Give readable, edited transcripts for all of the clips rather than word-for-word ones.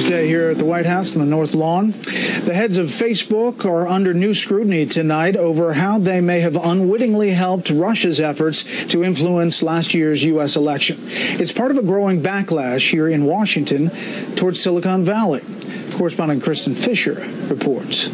Day here at the White House on the North Lawn. The heads of Facebook are under new scrutiny tonight over how they may have unwittingly helped Russia's efforts to influence last year's U.S. election. It's part of a growing backlash here in Washington towards Silicon Valley. Correspondent Kristen Fisher reports.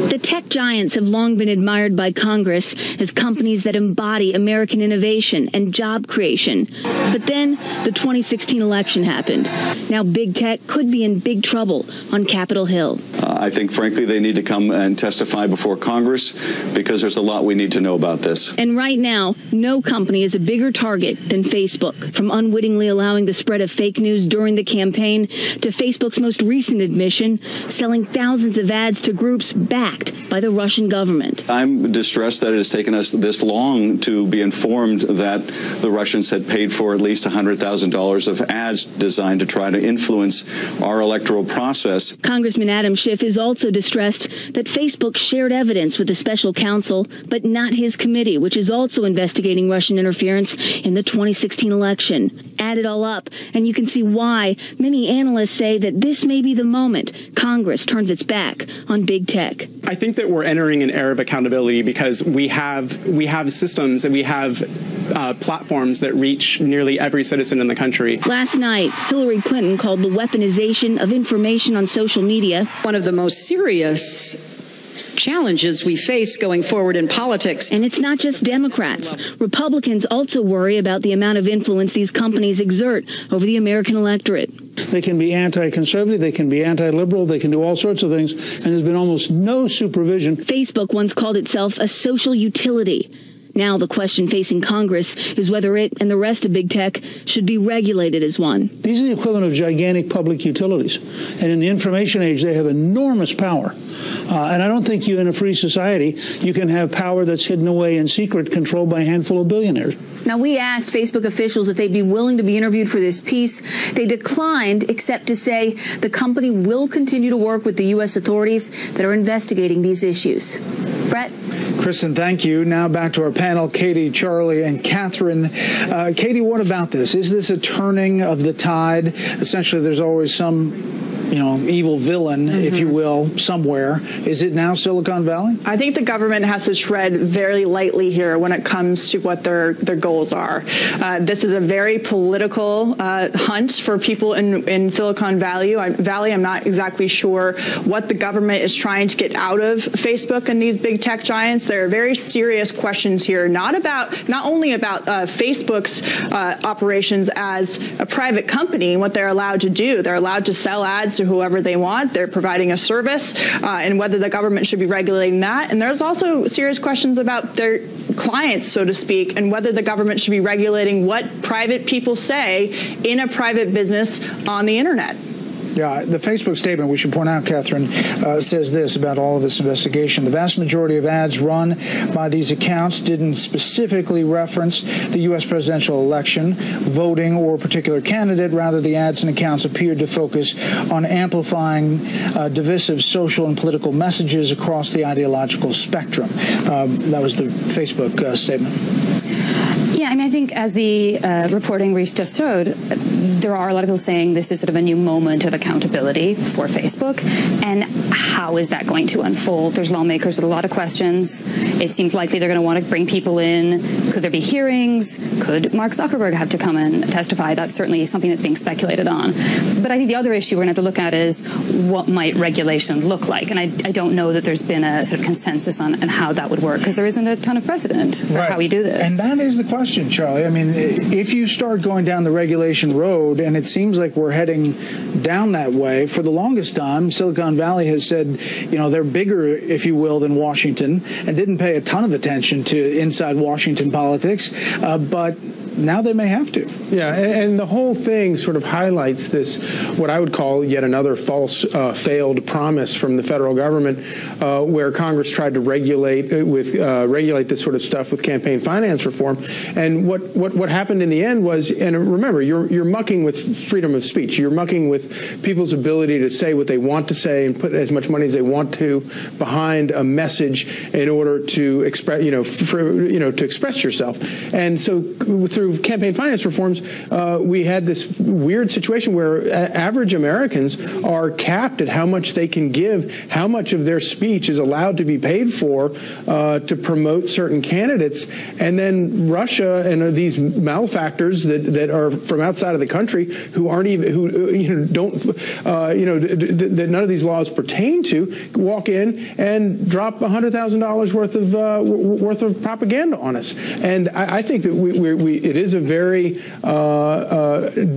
The tech giants have long been admired by Congress as companies that embody American innovation and job creation. But then the 2016 election happened. Now big tech could be in big trouble on Capitol Hill. I think, frankly, they need to come and testify before Congress because there's a lot we need to know about this. And right now, no company is a bigger target than Facebook. From unwittingly allowing the spread of fake news during the campaign to Facebook's most recent admission, selling thousands of ads to groups backed by the Russian government. I'm distressed that it has taken us this long to be informed that the Russians had paid for at least $100,000 of ads designed to try to influence our electoral process. Congressman Adam Schiff is also distressed that Facebook shared evidence with the special counsel, but not his committee, which is also investigating Russian interference in the 2016 election. Add it all up, and you can see why many analysts say that this may be the moment Congress turns its back on big tech. I think that we're entering an era of accountability because we have systems and we have platforms that reach nearly every citizen in the country. Last night, Hillary Clinton called the weaponization of information on social media one of the most serious challenges we face going forward in politics. And it's not just Democrats. Republicans also worry about the amount of influence these companies exert over the American electorate. They can be anti-conservative, they can be anti-liberal, they can do all sorts of things, and there's been almost no supervision. Facebook once called itself a social utility. Now the question facing Congress is whether it and the rest of big tech should be regulated as one. These are the equivalent of gigantic public utilities. And in the information age, they have enormous power. And I don't think you, in a free society, you can have power that's hidden away in secret, controlled by a handful of billionaires. Now, we asked Facebook officials if they'd be willing to be interviewed for this piece. They declined, except to say the company will continue to work with the U.S. authorities that are investigating these issues. Brett? Kristen, thank you. Now back to our panel, Katie, Charlie, and Catherine. Katie, what about this? Is this a turning of the tide? Essentially, there's always some evil villain, if you will, somewhere. Is it now Silicon Valley? I think the government has to tread very lightly here when it comes to what their goals are. This is a very political hunt for people in Silicon Valley. I'm not exactly sure what the government is trying to get out of Facebook and these big tech giants. There are very serious questions here, not only about Facebook's operations as a private company and what they're allowed to do. They're allowed to sell ads to whoever they want. They're providing a service, and whether the government should be regulating that. And there's also serious questions about their clients, so to speak, and whether the government should be regulating what private people say in a private business on the internet. Yeah, the Facebook statement, we should point out, Catherine, says this about all of this investigation. The vast majority of ads run by these accounts didn't specifically reference the U.S. presidential election, voting, or a particular candidate. Rather, the ads and accounts appeared to focus on amplifying divisive social and political messages across the ideological spectrum. That was the Facebook statement. Yeah, I mean, I think as the reporting Reese just showed, there are a lot of people saying this is sort of a new moment of accountability for Facebook. And how is that going to unfold? There's lawmakers with a lot of questions. It seems likely they're going to want to bring people in. Could there be hearings? Could Mark Zuckerberg have to come and testify? That's certainly something that's being speculated on. But I think the other issue we're going to have to look at is what might regulation look like? And I don't know that there's been a sort of consensus on how that would work, because there isn't a ton of precedent for how we do this. And that is the question, Charlie. I mean, if you start going down the regulation road, and it seems like we're heading down that way, for the longest time, Silicon Valley has said, they're bigger, if you will, than Washington, and didn't pay a ton of attention to inside Washington politics. But now they may have to. Yeah, and the whole thing sort of highlights this, what I would call yet another false failed promise from the federal government, where Congress tried to regulate this sort of stuff with campaign finance reform. And what happened in the end was, and remember, you're mucking with freedom of speech. You're mucking with people's ability to say what they want to say and put as much money as they want to behind a message in order to express, to express yourself. And so through campaign finance reforms, we had this weird situation where average Americans are capped at how much they can give, how much of their speech is allowed to be paid for to promote certain candidates. And then Russia and these malefactors that are from outside of the country who aren't even, that none of these laws pertain to, walk in and drop $100,000 worth of propaganda on us. And I think that it is a very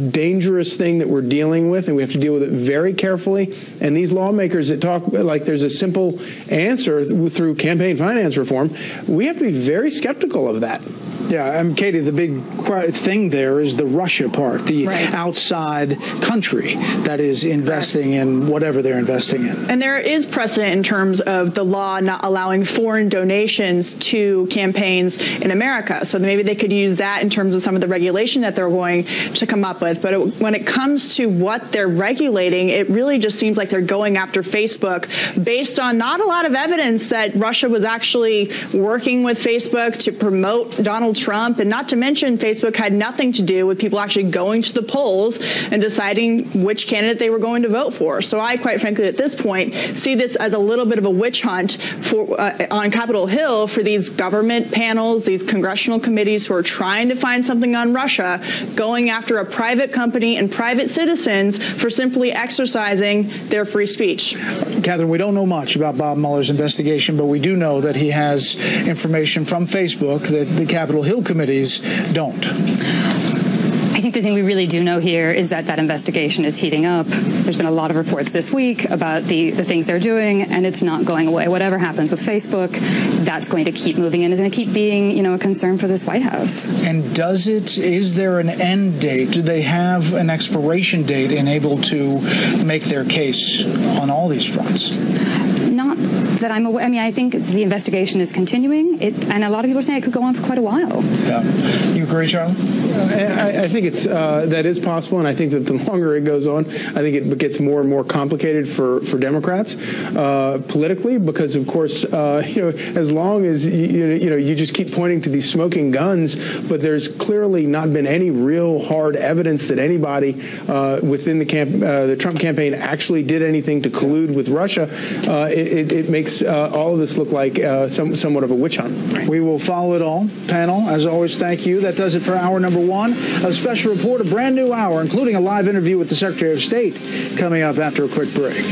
dangerous thing that we're dealing with, and we have to deal with it very carefully. And these lawmakers that talk like there's a simple answer through campaign finance reform, we have to be very skeptical of that. Yeah, Katie, the big thing there is the Russia part, the outside country that is investing in whatever they're investing in. And there is precedent in terms of the law not allowing foreign donations to campaigns in America. So maybe they could use that in terms of some of the regulation that they're going to come up with. But when it comes to what they're regulating, it really just seems like they're going after Facebook based on not a lot of evidence that Russia was actually working with Facebook to promote Donald Trump, and not to mention Facebook had nothing to do with people actually going to the polls and deciding which candidate they were going to vote for. So I, quite frankly, at this point, see this as a little bit of a witch hunt for on Capitol Hill for these government panels, these congressional committees who are trying to find something on Russia, going after a private company and private citizens for simply exercising their free speech. Catherine, we don't know much about Bob Mueller's investigation, but we do know that he has information from Facebook that the Capitol Hill committees don't. I think the thing we really do know here is that that investigation is heating up. There's been a lot of reports this week about the things they're doing, and it's not going away. Whatever happens with Facebook, that's going to keep moving and is going to keep being, a concern for this White House. And is there an end date? Do they have an expiration date and able to make their case on all these fronts? Not that I'm aware. I mean, I think the investigation is continuing, and a lot of people are saying it could go on for quite a while. Yeah. You agree, Charlie? I think that is possible, and I think that the longer it goes on, I think it gets more and more complicated for Democrats politically, because of course, as long as you just keep pointing to these smoking guns, but there's clearly not been any real hard evidence that anybody within the Trump campaign actually did anything to collude with Russia. It makes all of this look like somewhat of a witch hunt. We will follow it all. Panel, as always, thank you. That does it for hour number one. A special report, a brand new hour, including a live interview with the Secretary of State, coming up after a quick break.